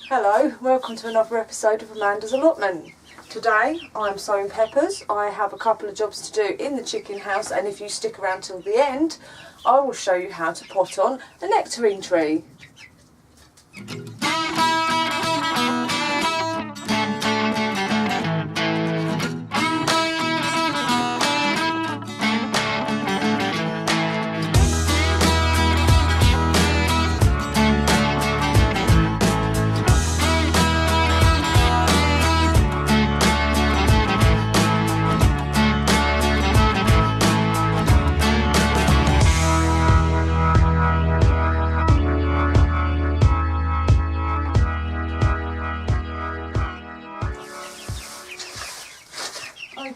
Hello, welcome to another episode of Amanda's Allotment. Today I'm sowing peppers. I have a couple of jobs to do in the chicken house, and if you stick around till the end I will show you how to pot on a nectarine tree.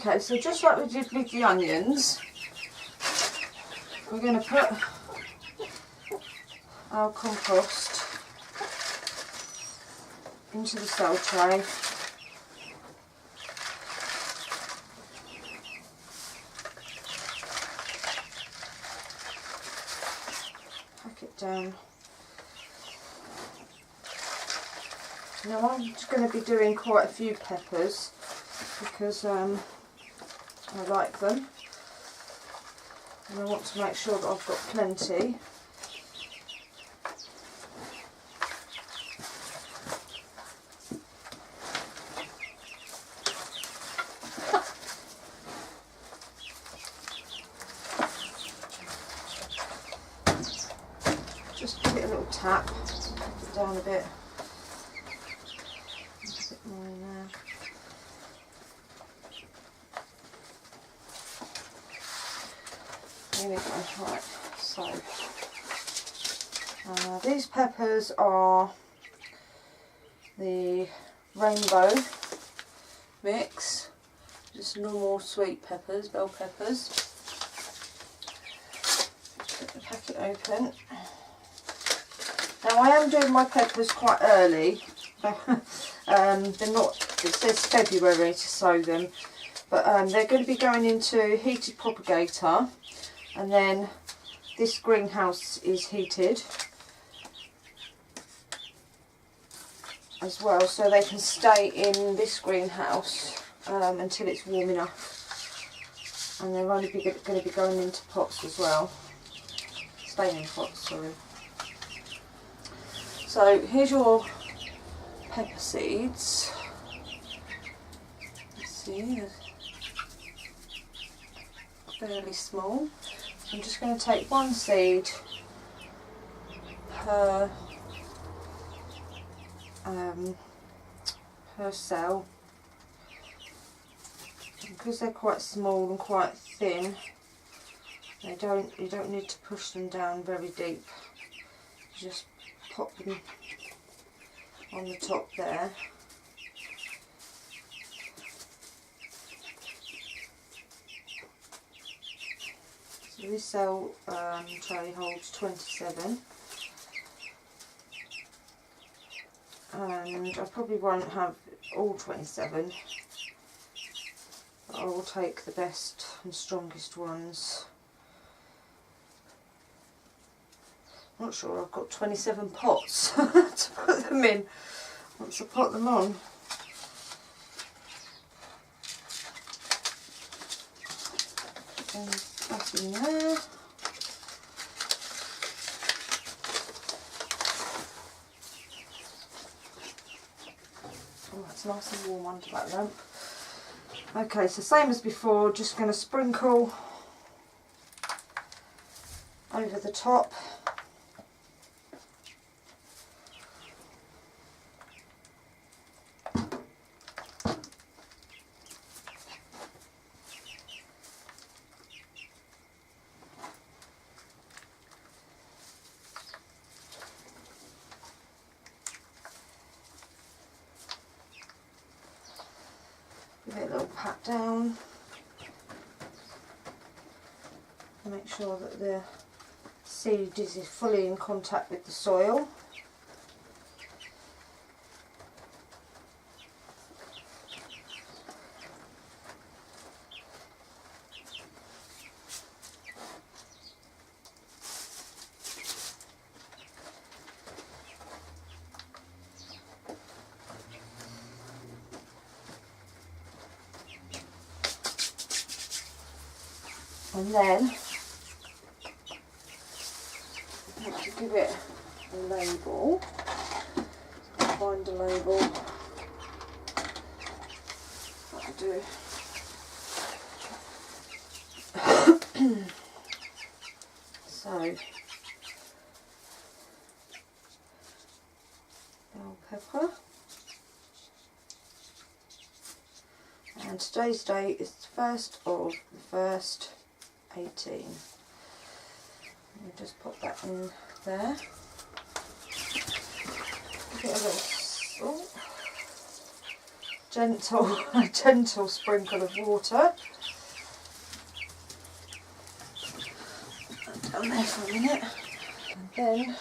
Okay, so just like we did with the onions, we're going to put our compost into the cell tray. Pack it down. Now I'm just going to be doing quite a few peppers because I like them, and I want to make sure that I've got plenty. Just give it a little tap, put it down a bit, a bit more in there. There we go. Right, so these peppers are the rainbow mix, just normal sweet peppers, bell peppers. Get the packet open. Now I am doing my peppers quite early. They're not, it says February to sow them, but they're going to be going into heated propagator. And then this greenhouse is heated as well, so they can stay in this greenhouse until it's warm enough. And they're only going to be going into pots as well, staying in pots, sorry. So here's your pepper seeds. Let's see, they're fairly small. I'm just going to take one seed per cell, because they're quite small and quite thin. You don't need to push them down very deep. You just pop them on the top there. This cell tray holds 27, and I probably won't have all 27, but I will take the best and strongest ones. I'm not sure I've got 27 pots to put them in once I put them on. And that's in there. Oh, it's nice and warm under that lamp. Okay, so same as before, just going to sprinkle over the top. Give it a little pat down. Make sure that the seed is fully in contact with the soil. And then I have to give it a label. Find a label. That'll do. So, bell pepper. And today's date is the 1st of the 1st, 18. Let me just put that in there. Give it a little salt. A gentle sprinkle of water. Down there for a minute. And then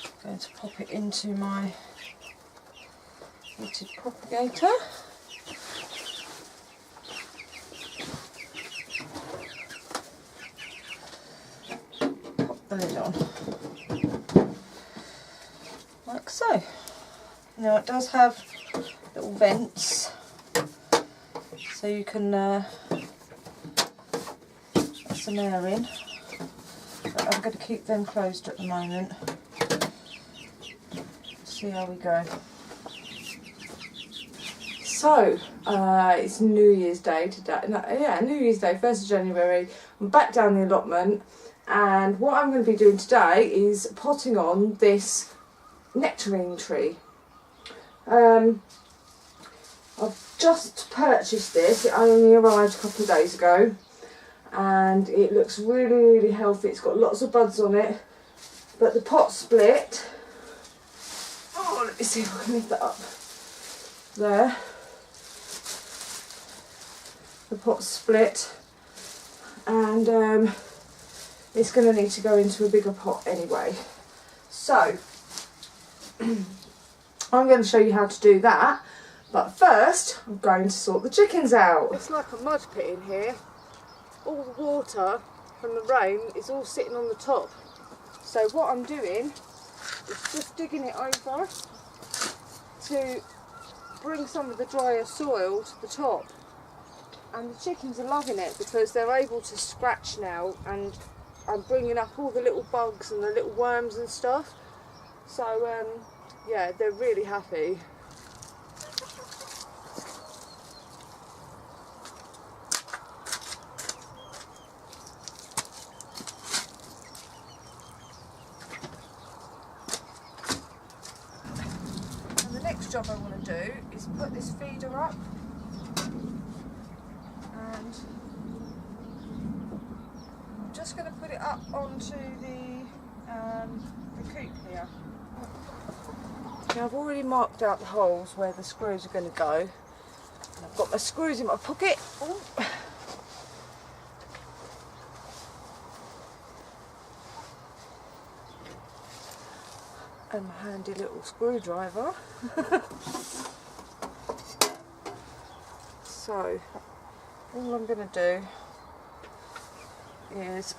I'm going to pop it into my heated propagator. Pop the lid on. Like so. Now it does have little vents, so you can let some air in, but I'm going to keep them closed at the moment. See how we go. So it's New Year's Day today. No, yeah, New Year's Day, 1st of January. I'm back down the allotment, and what I'm going to be doing today is potting on this nectarine tree. I've just purchased this. It only arrived a couple of days ago, and it looks really healthy. It's got lots of buds on it, but the pot split. Oh, let me see if I can lift that up. There. The pot's split, and it's going to need to go into a bigger pot anyway. So I'm going to show you how to do that, but first I'm going to sort the chickens out. It's like a mud pit in here. All the water from the rain is all sitting on the top. So what I'm doing is just digging it over to bring some of the drier soil to the top. And the chickens are loving it because they're able to scratch now, and I'm bringing up all the little bugs and the little worms and stuff. So yeah, they're really happy. And the next job I want to do is put this feeder up, and I'm just going to put it up onto the coop here. Now I've already marked out the holes where the screws are going to go. And I've got my screws in my pocket. Ooh. And my handy little screwdriver. So all I'm going to do is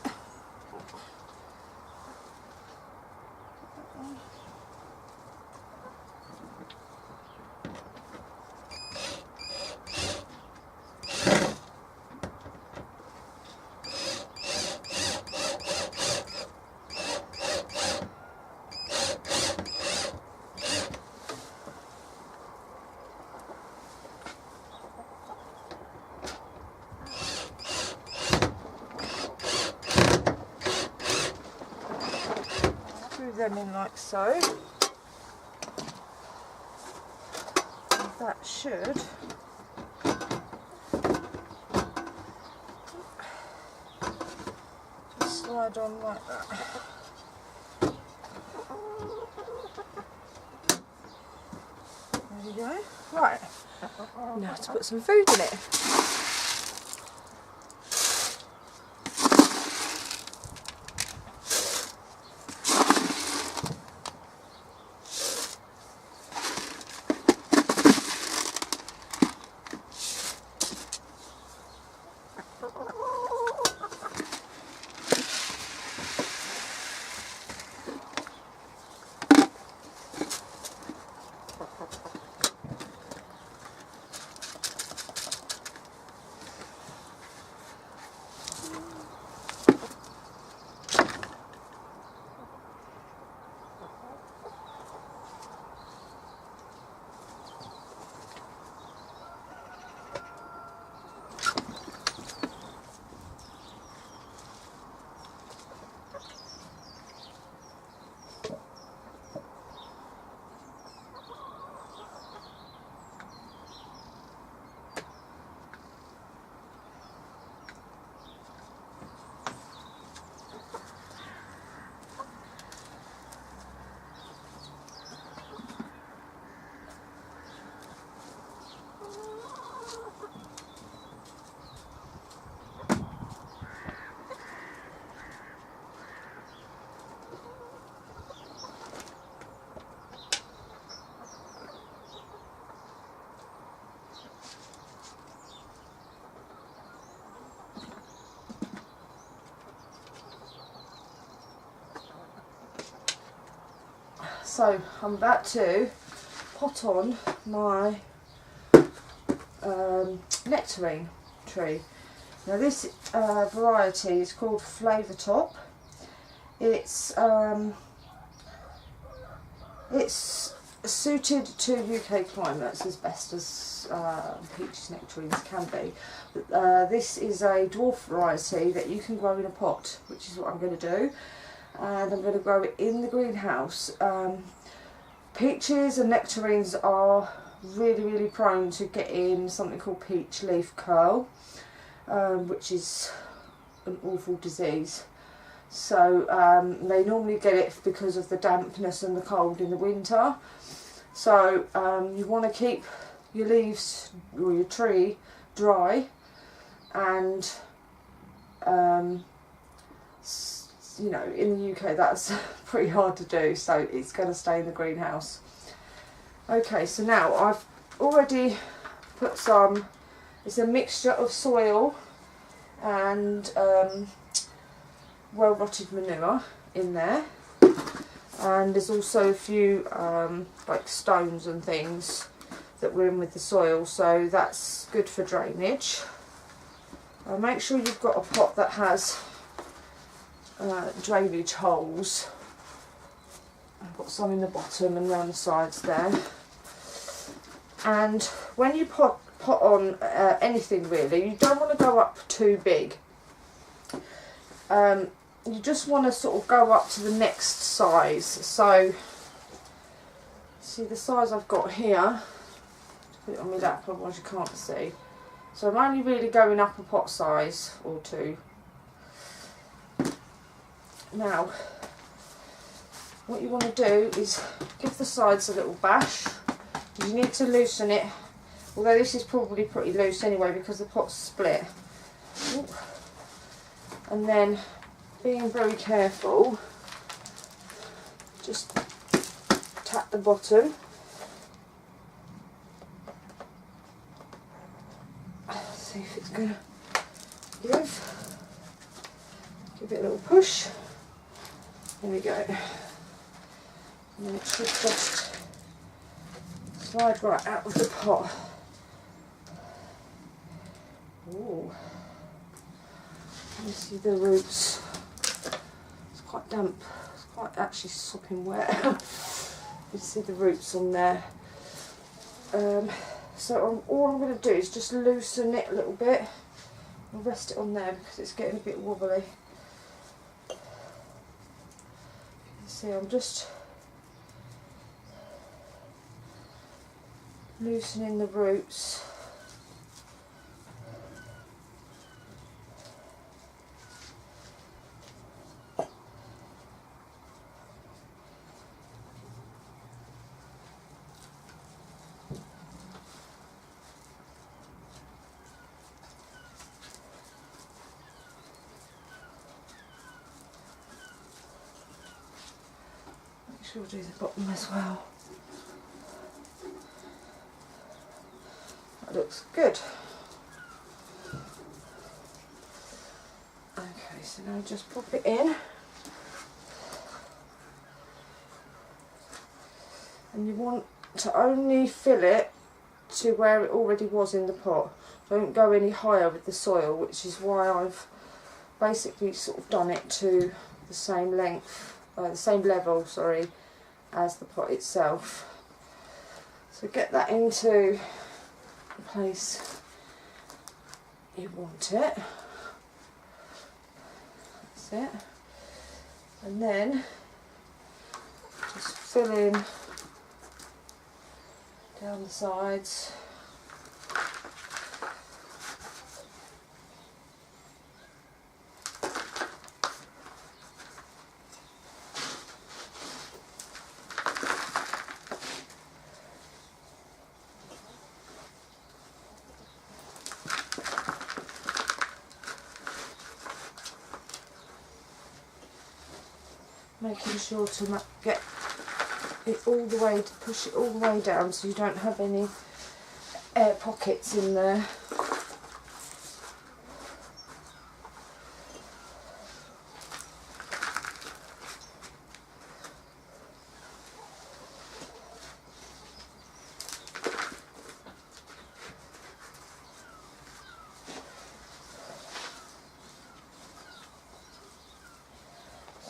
them in like so. And that should just slide on like that. There you go. Right, now to put some food in it. So I'm about to pot on my nectarine tree. Now this variety is called Flavour Top. It's suited to UK climates as best as peaches nectarines can be. This is a dwarf variety that you can grow in a pot, which is what I'm going to do, and I'm going to grow it in the greenhouse. Peaches and nectarines are really prone to getting something called peach leaf curl, which is an awful disease. So they normally get it because of the dampness and the cold in the winter. So you want to keep your leaves or your tree dry, and you know, in the UK that's pretty hard to do, so it's going to stay in the greenhouse. Okay, so now I've already put some, it's a mixture of soil and well rotted manure in there, and there's also a few like stones and things that were in with the soil, so that's good for drainage. Make sure you've got a pot that has drainage holes. I've got some in the bottom and around the sides there. And when you pot on anything really, you don't want to go up too big. You just want to sort of go up to the next size. So see the size I've got here, put it on my lap otherwise you can't see. So I'm only really going up a pot size or two. Now what you want to do is give the sides a little bash. You need to loosen it, although this is probably pretty loose anyway because the pot's split. Ooh. And then being very careful, just tap the bottom. See if it's going to give it a little push. There we go. And then it should just slide right out of the pot. Ooh. You see the roots. It's quite damp. It's quite actually sopping wet. You see the roots on there. So all I'm going to do is just loosen it a little bit. I'll rest it on there because it's getting a bit wobbly. You can see I'm just loosening the roots. We'll do the bottom as well. That looks good. Okay, so now just pop it in. And you want to only fill it to where it already was in the pot. Don't go any higher with the soil, which is why I've basically sort of done it to the same length, the same level, sorry, as the pot itself. So get that into the place you want it. That's it. And then just fill in down the sides. Making sure to get it all the way, to push it all the way down so you don't have any air pockets in there.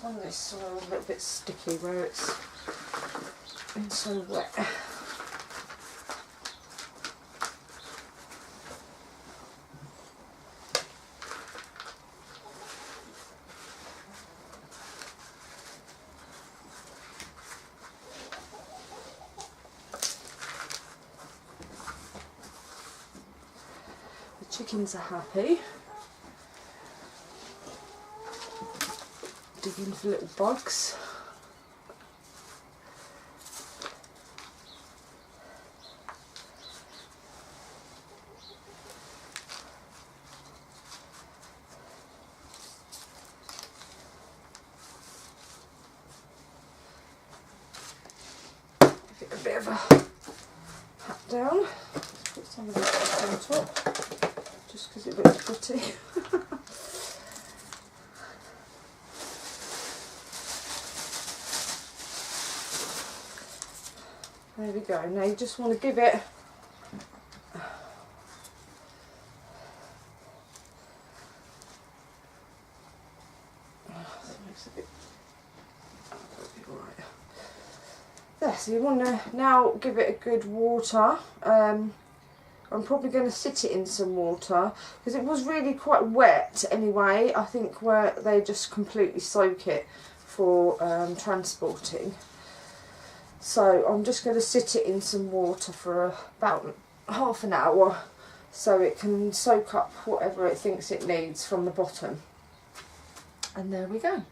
on this soil a little bit sticky where it's been so wet. The chickens are happy. Digging for little bugs. Give it a bit of a pat down. Let's put some of this on top, just because it looks pretty. There we go. Now you just want to give it there, so you want to now give it a good water. I'm probably going to sit it in some water because it was really quite wet anyway. I think where they just completely soak it for transporting. So I'm just going to sit it in some water for about half an hour so it can soak up whatever it thinks it needs from the bottom. And there we go.